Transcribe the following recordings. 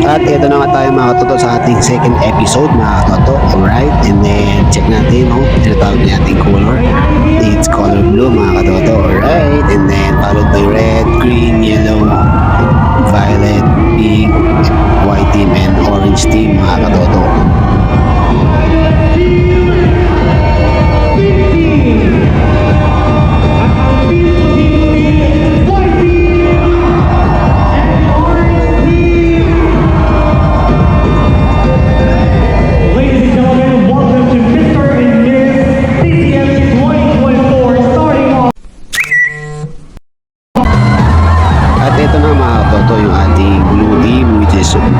At ito na nga tayo mga katoto sa ating second episode mga katoto. Alright, and then check natin, no? Tinatawag niya ating color. It's color blue mga katoto. Alright, and then followed by red, green, yellow, violet, pink, white team, and orange team mga katoto.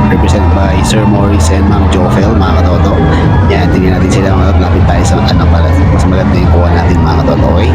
Represented by Sir Morris and Ma'am Jofel mga katoto. Yan, tingnan natin sila mga lapit tayo sa para mas maganda yung kuha natin mga katoto. Okay?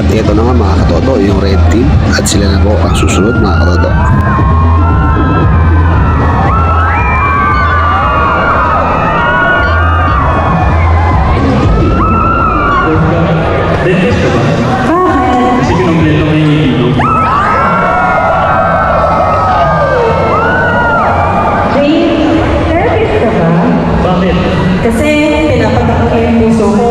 At ito na nga mga katoto, yung red team. At sila na po ang susunod mga katoto. Dentist ka ba? Kasi kinumpleto ko yung video. Therapist ka ba? Bakit? Kasi pinapatak ko yung puso ko.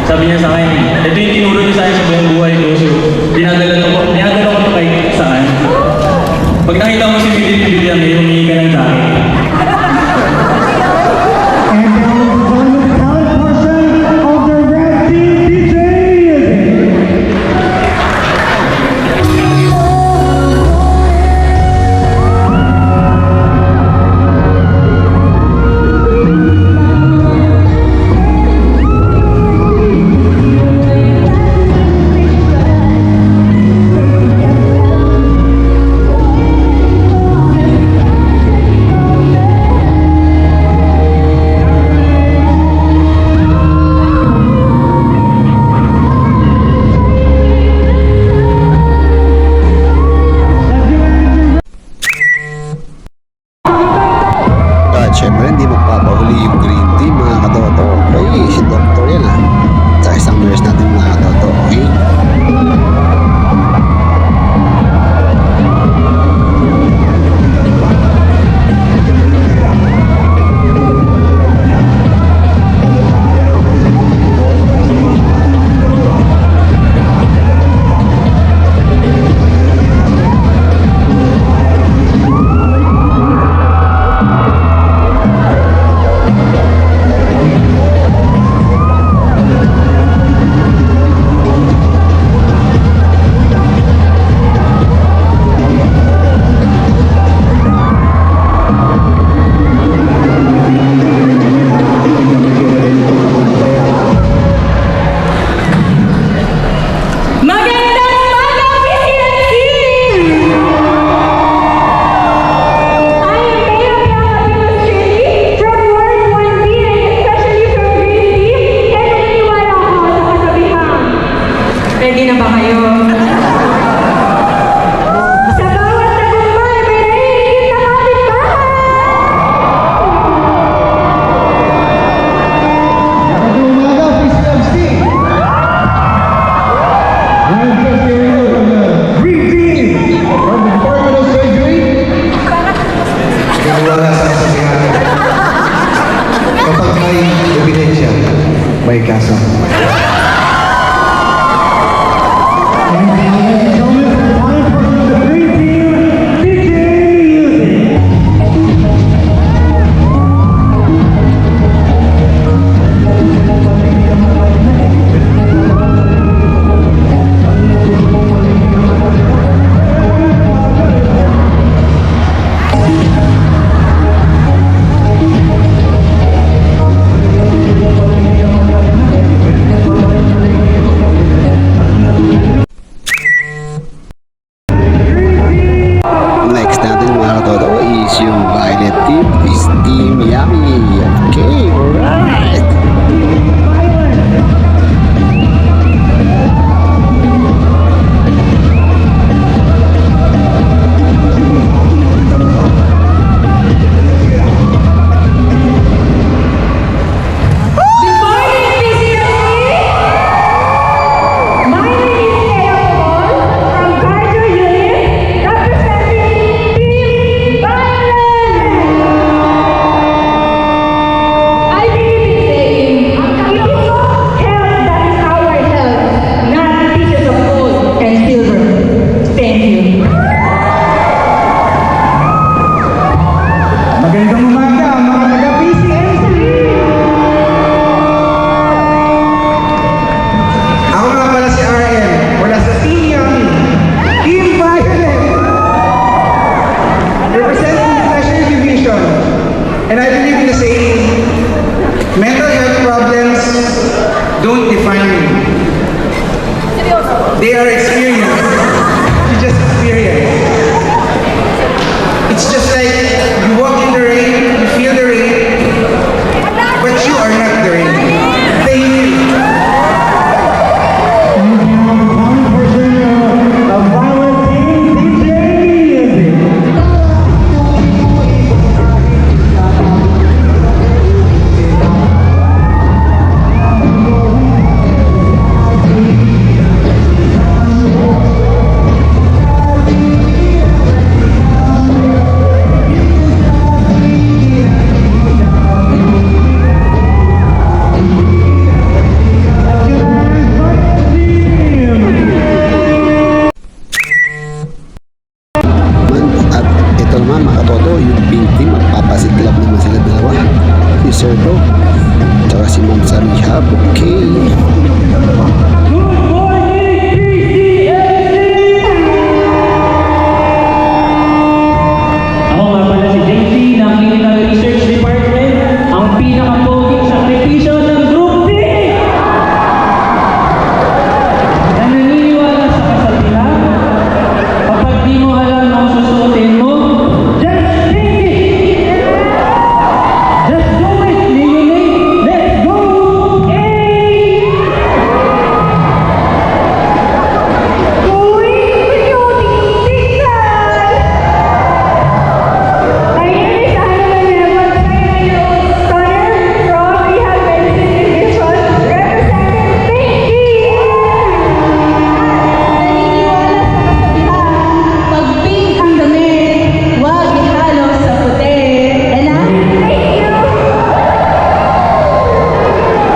Sabi niya sa akin, ito yung by Kasam. Next natin mga katoto is yung violet team is Team Yummy. Okay, alright. Good morning, PCSC! My name is Lea Paul from Carter Unit, representing Team Violence! I believe in saying, it is not health that is our health, not pieces of gold and silver. Thank you. Magandang umaga mga taga-PCMC! Ako nga pala si RM, wala sa Team Yummy, Team Violet, representing the Treasury Division. And I believe in the saying, mental health problems don't define me. They are experience. You just experience. It's just like you walk in the rain, you feel the rain, but you are not the rain. Thank you. At ito naman mga katoto, yung pink team, magpapasiklab naman sila dalawa. Si Serto, tsaka si Ma'am sa rehab. Okay. Ako nga pala si JC ng Clinical Research Department, ang pinakapoging sakripisyo ng Group D! Na naniniwala sa kasabihan, kapag di mo alam ang susuotin mo, just think it! Just do it, Leonate! Let's go!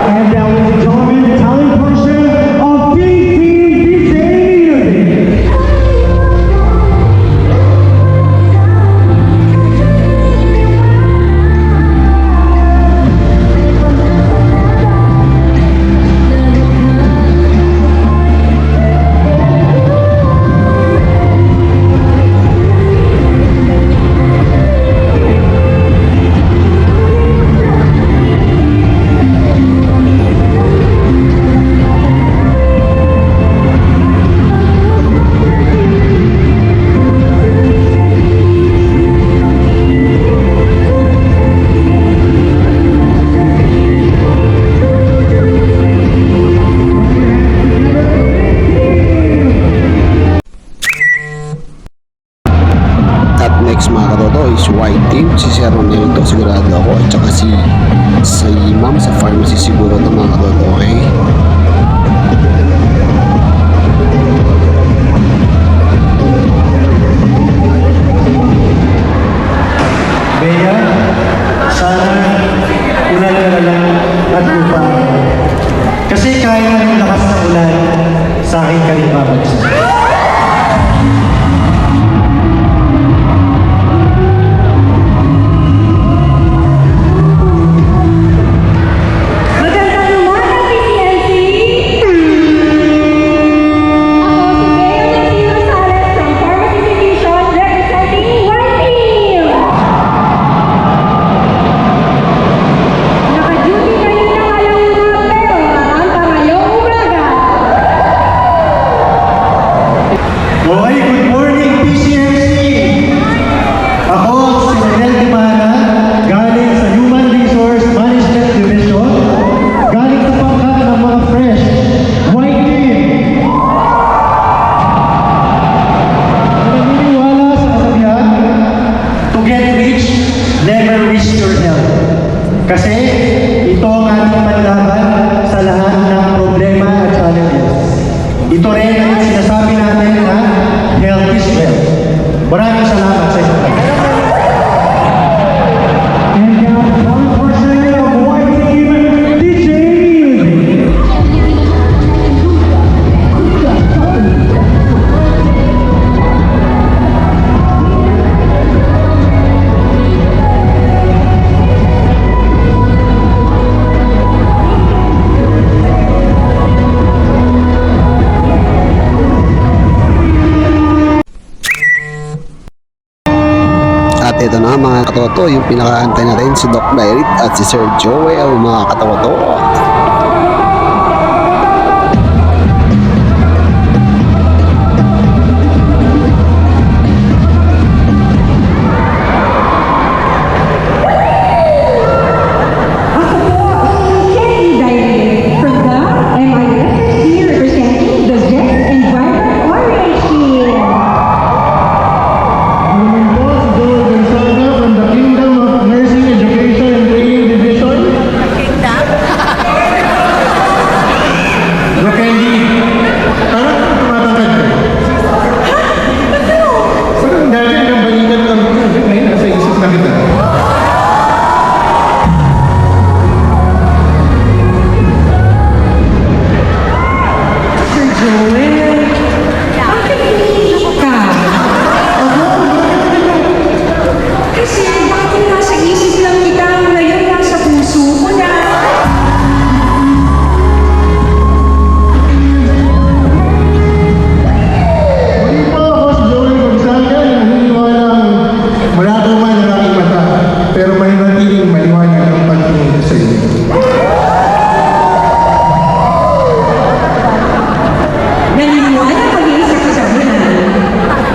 And that was the gentleman, the talent portion of Team PCMC. At next mga katoto is white team. Si Sir Ronel to, sigurado ako. At saka si Ma'am sa pharmacy siguro to mga katoto. Okay. Bea, sana unal ka na lang at upang Kasi kaya na yung lakas ng ulan, sa akin ka rin babagsak. Magandang umaga, PCNC! Ako si Bea Nancy Rosales from Pharmacy Division representing White Team! Naka-duty kayo ng alauna pero maranta ngayong umaga! Okay, good morning PCMC! Ako si Renel Dimana, galing sa Human Resource Management Division, galing sa pangkat ng mga fresh, white team. Naniniwala sa kasabihan, to get rich, never risk your health. Kasi ito ang ating panlaban sa lahat ng problema at challenges. Ito rin ang sinasabi natin na health is wealth. Maraming salamat sa inyo. And now, one person of White Team, DJ Music. At ito na mga katoto, yung pinakaantay natin si Doc Dairit at si Sir Joel mga katoto. Ako po si Kenny Daire from the MISSC representing the Jet and Vibrant Orange Team. Naman po si Joel Gonzaga from the Kingdom of Nursing Education and Training Division. Rokendi, parang tumatangkad ka. Parang dati ang balikan kami ko. Ngayon, nasa isip na kita. Sir Joel, bakit umiiyak ka? Kasi dati nasa isip lang kita, ngayon nasa puso ko na. Muli po ako si Joel Gonzaga na naniniwalang wala daw man ang aking mata, pero may natiling maliwanag ang pagtingin ko sa iyo. Naniniwala mag-iisa ko sa bulan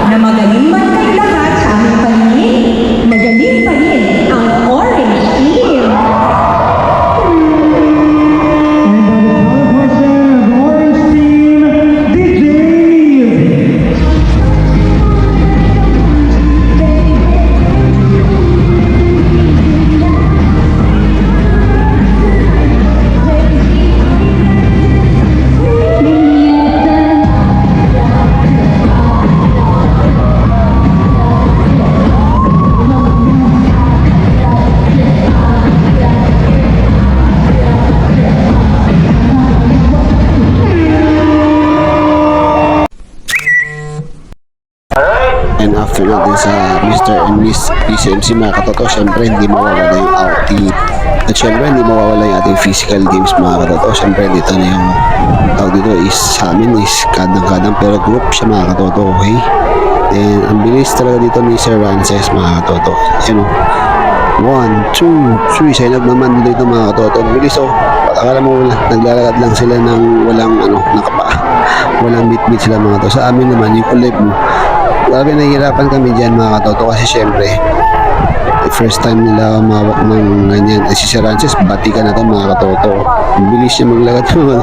na magaling man kayo lahat sa aming paningin, magaling pa rin ang Orange Team. And the proud person of the Orange Team, DJ Music. And after natin sa Mr. and Miss PCMC mga katoto, syempre hindi mawawala yung outing. At syempre hindi mawawala yung ating physical games mga katoto. Syempre dito na yung tawag dito is sa amin is kadang-kadang pero group siya mga katoto, okay? And ang bilis talaga dito ni Sir Rances mga katoto. Yan o. 1, 2, 3. Sign up naman dito mga katoto. Ang bilis o. Akala mo naglalakad lang sila ng walang walang bit-bit sila mga katoto. Sa amin naman yung collab mo. Grabe nahihirapan kami dyan mga katoto kasi syempre first time nila mawak ng ganyan. Si Sir Rances, bati ka na to mga katoto. Ang bilis siya maglakad mo.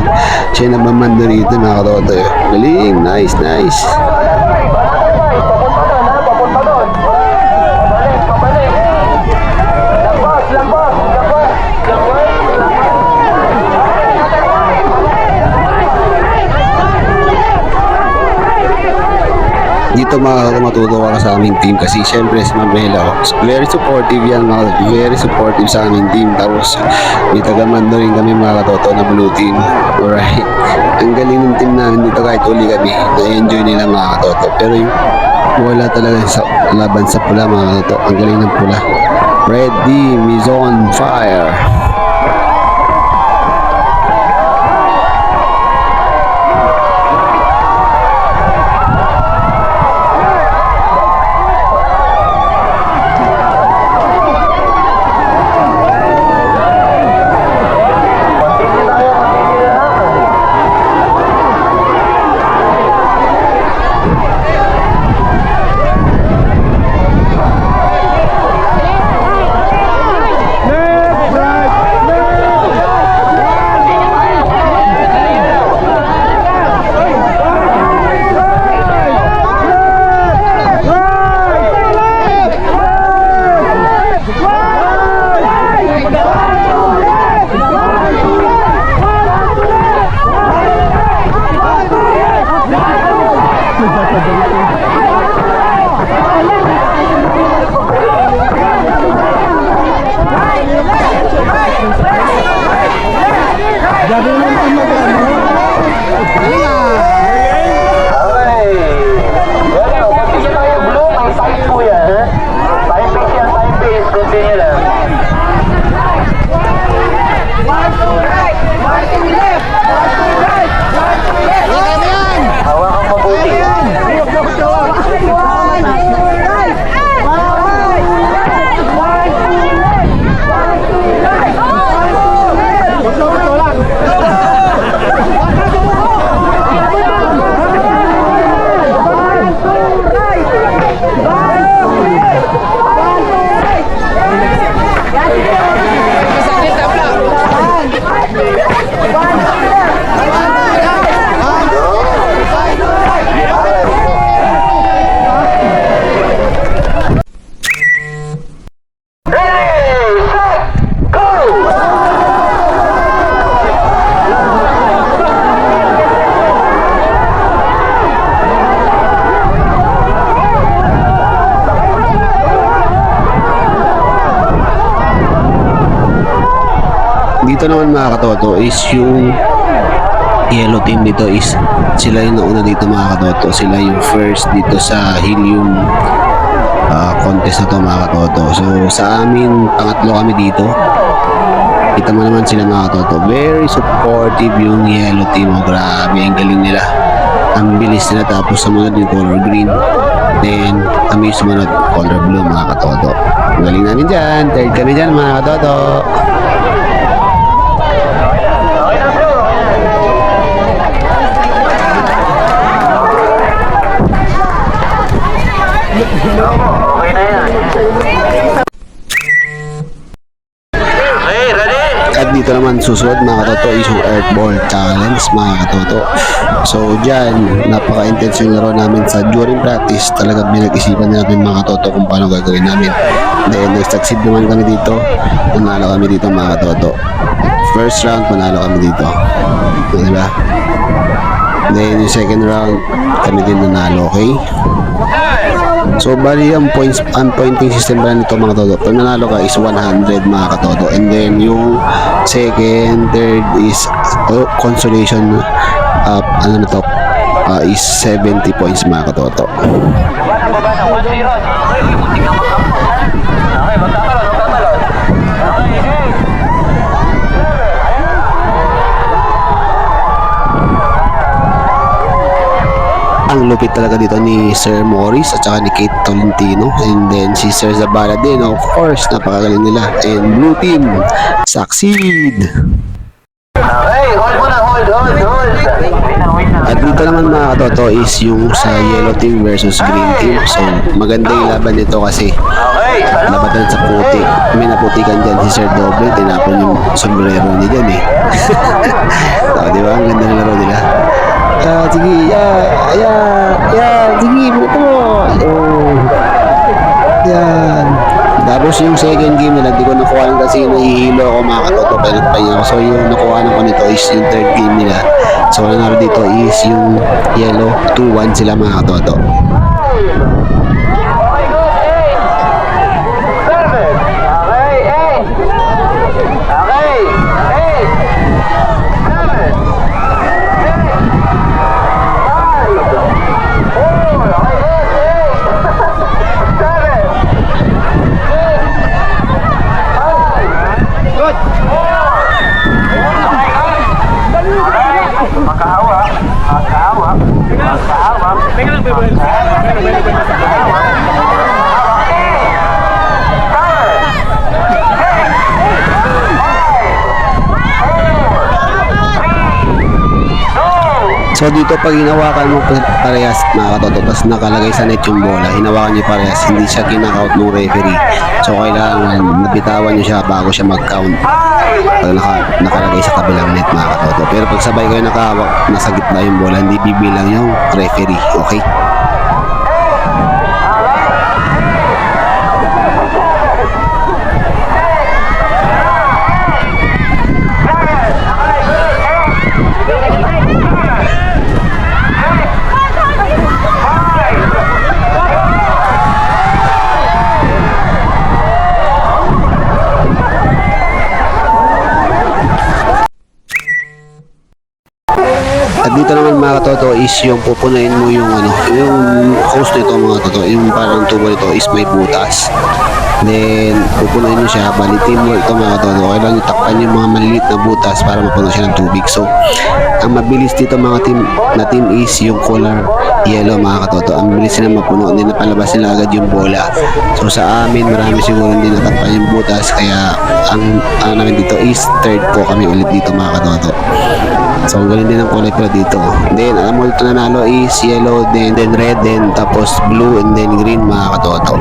Siya nabamando rito mga katoto. Galing, nice, nice. Dito dito matutuwa ka sa aming team kasi syempre si Mabelo, very supportive yan mga katoto, very supportive sa aming team. Tapos may tagamando rin kami mga katoto na blue team. Alright, ang galing ng team namin dito kahit uli kami, na-enjoy nila mga katoto. Pero yung wala talaga sa laban sa pula mga katoto, ang galing ng pula. Red team is on fire. Dito naman mga katoto is yung yellow team dito is sila yung nauna dito mga katoto. Sila yung first dito sa helium contest na to mga katoto. So sa amin, pangatlo kami dito. Kita mo naman sila mga katoto. Very supportive yung yellow team. Oh, grabe, ang galing nila. Ang bilis nila, tapos sumunod yung color green. Then kami sumunod color blue mga katoto. Ang galing namin dyan. Third kami dyan mga katoto. Okay na yan. At dito naman susunod mga katoto is yung Earth Ball Challenge mga katoto. So dyan, napaka-intense yung laro namin sa during practice. Talagang pinag-isipan natin mga katoto kung paano gagawin namin. Then nag-succeed naman kami dito. Panalo kami dito mga katoto. First round, panalo kami dito. Diba? Then yung second round, kami din nanalo, okay? So bali ang pointing system pala nito mga katoto. Pag nanalo ka is 100 mga katoto. And then yung second, third is consolation is 70 points mga katoto. Ang lupit talaga dito ni Sir Morris at saka ni Kate Tolentino, and then si Sir Zabala din, of course, napakagaling nila. And blue team succeed. Okay, hold mo na, hold. At dito naman mga katoto is yung sa yellow team versus green team. So maganda yung laban nito kasi Okay, labatan sa puti. May naputikan dyan si Sir Doble, tinapon yung sombrero niya dyan eh. So di ba, ang ganda ng laro nila. Sige, sige, buto mo. Yan. Tapos yung second game nila, di ko nakuha lang kasi nahihilo ako mga katoto, kaya nagpahinga ako. So yung nakuha ko nito is yung third game nila. So nanalo dito is yung yellow, 2-1 sila mga katoto. Okay, good. 8. 7. Okay, 8. Okay, 8. 7. 6. 5. 4. Okay, good. 8. 7. 6. 5. Good. 4. Okay, good. Magkahawak. Magkahawak. Magkahawak. So dito pag hinawakan mo parehas mga katoto, tapos nakalagay sa net yung bola, hinawakan niyo parehas, hindi siya kinakount ng referee. So kailangan nabitawan niyo siya bago siya mag-count pag nakalagay sa kabilang net mga katoto. Pero pag sabay kayo nakahawak, nasa gitna yung bola, hindi bibilang yung referee. Okay? At dito naman mga katoto is yung pupunain mo yung yung hose nito mga katoto, yung parang tubo nito is may butas. Then pupunain mo siya, balitin mo ito mga katoto. Kailangan itakpan yung mga maliliit na butas para mapuno siya ng tubig. So ang mabilis dito mga team is yung color yellow mga katoto. Ang bilis nila mapuno, hindi napalabas nila agad yung bola. So sa amin marami siguro hindi natakpan yung butas, kaya ang namin dito is third ko kami ulit dito mga katoto. So ang galing din ang kulay pala dito. Then alam mo dito nanalo is yellow, then red, then tapos blue, and then green mga katoto.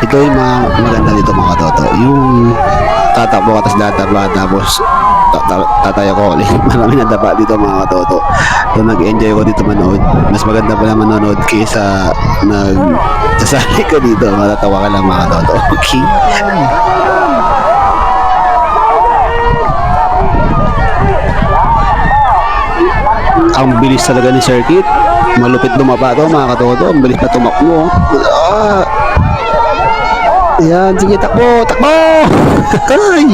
Ito yung mga maganda dito mga katoto. Yung tatakbo ka tapos dadaba, tapos tatayo ko ulit. Marami na daba dito mga katoto. So nag-enjoy ko dito manood. Mas maganda pala manonood kaysa nagsasali ko dito. Matatawa ka lang mga katoto. Okay? Ang bilis talaga ni circuit. Malupit dumaba to mga katoto. Ang bilis na tumakbo. Ayan, sige, takbo! Takbo! Ay!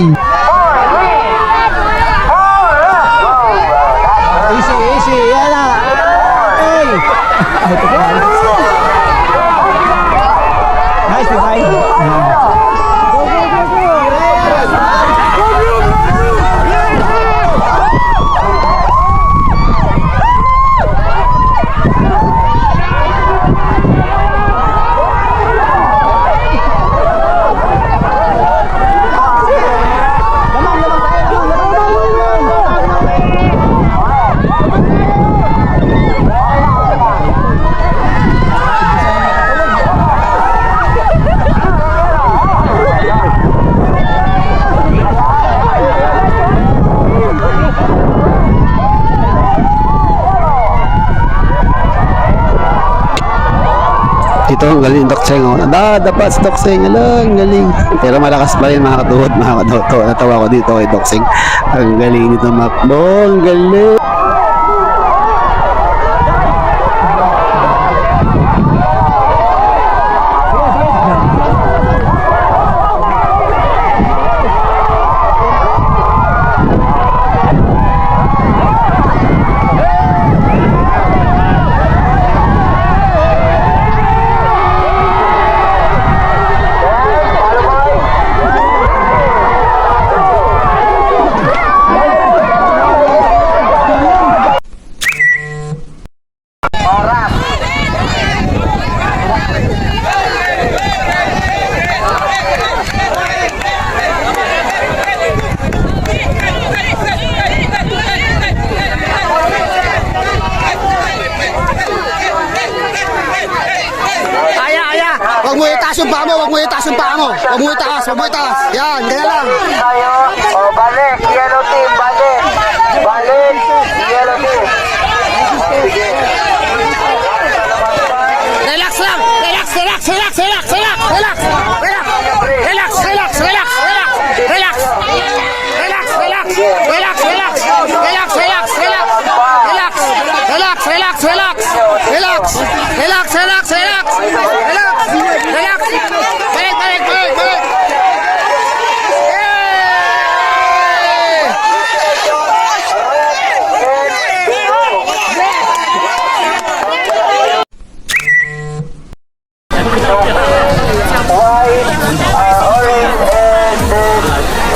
Easy, easy, yan na! Hey! Nice, divide! Ito ang galing Dokseng, oh. Dapat si Dokseng, alang galing. Pero malakas pa rin mga katuhod, mga katoto. Natawa ko dito kay Dokseng. Ang galing nito makbo, ang galing. itaas yung paa mo, huwag mo itaas yung paa mo. Huwag mo itaas, huwag mo itaas. Yan, kaya lang. Tayo. O, balik. Yellow team, balik. Balik. Yellow team. Sige. Relax lang. Relax, relax, relax, relax, relax, relax. Relax, relax, relax, relax, relax. Relax. Relax, relax. Relax, relax. Relax, relax, relax. Relax. Relax, relax, relax. Relax. Relax, relax, relax. Relax. Relax. Balik, balik, balik, balik. Yay! White, orange, and then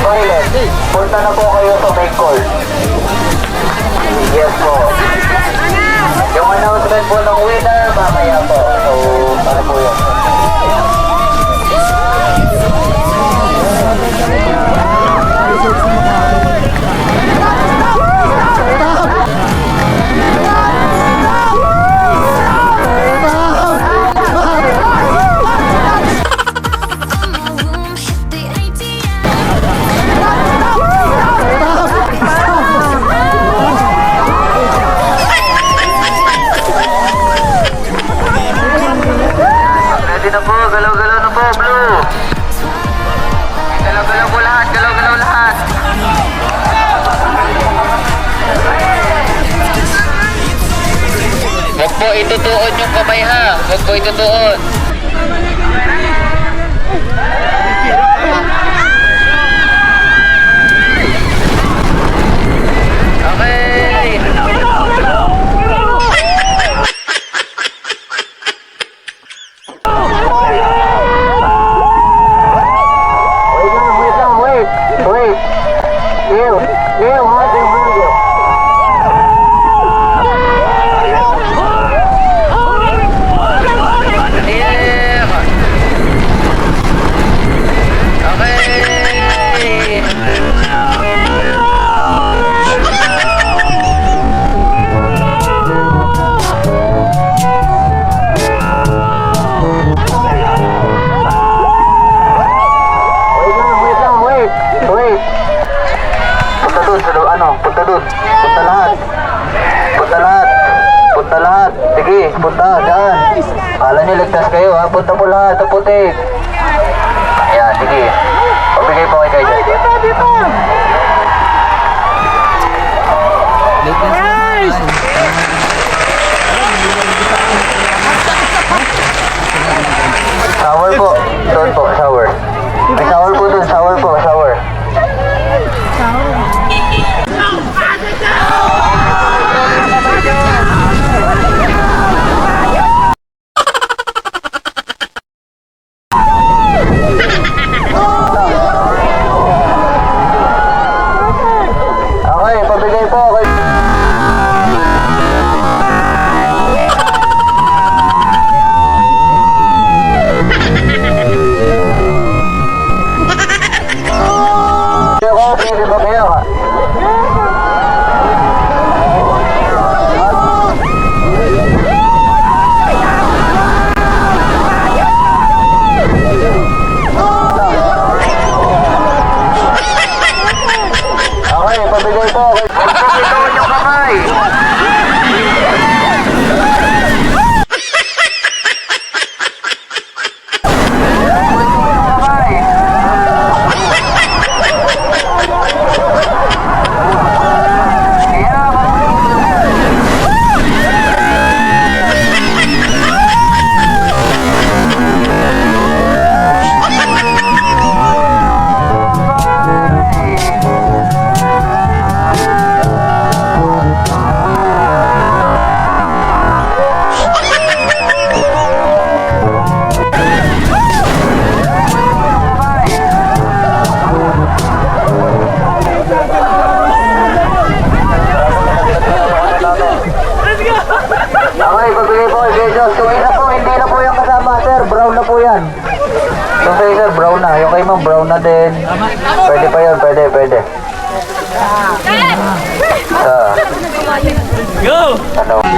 violet. Punta na po kayo sa main court. Yes po. Yung announcement po ng winner, mamaya po. So, ano po yun? Ready na po, galaw-galaw na po, blue. Galaw-galaw po lahat, galaw-galaw lahat. Huwag po itutuon yung kamay ha, huwag po itutuon. Okay. Wait. Neil, how's your radio? Wait. Punta dun sa ano, punta dun. Punta lahat. Sige, punta dyan. Kala nyo ligtas kayo ha, punta po lahat sa putik. Ayan, sige. Pabigay po kayo dyan. Shower po. Doon po, shower. May shower po doon, shower. Okay, pabigay po. Pwede ba kayo ha? Okay, pabigay po. Pagkakitaon yung kamay. Okay, pagbigay po kay Diyos. Kung hindi na po yung kasama, sir. Brown na po yan. Yung sa'yo, sir, brown na. Yung kay ma'am, brown na din. Pwede pa yun, pwede. Go! Ano?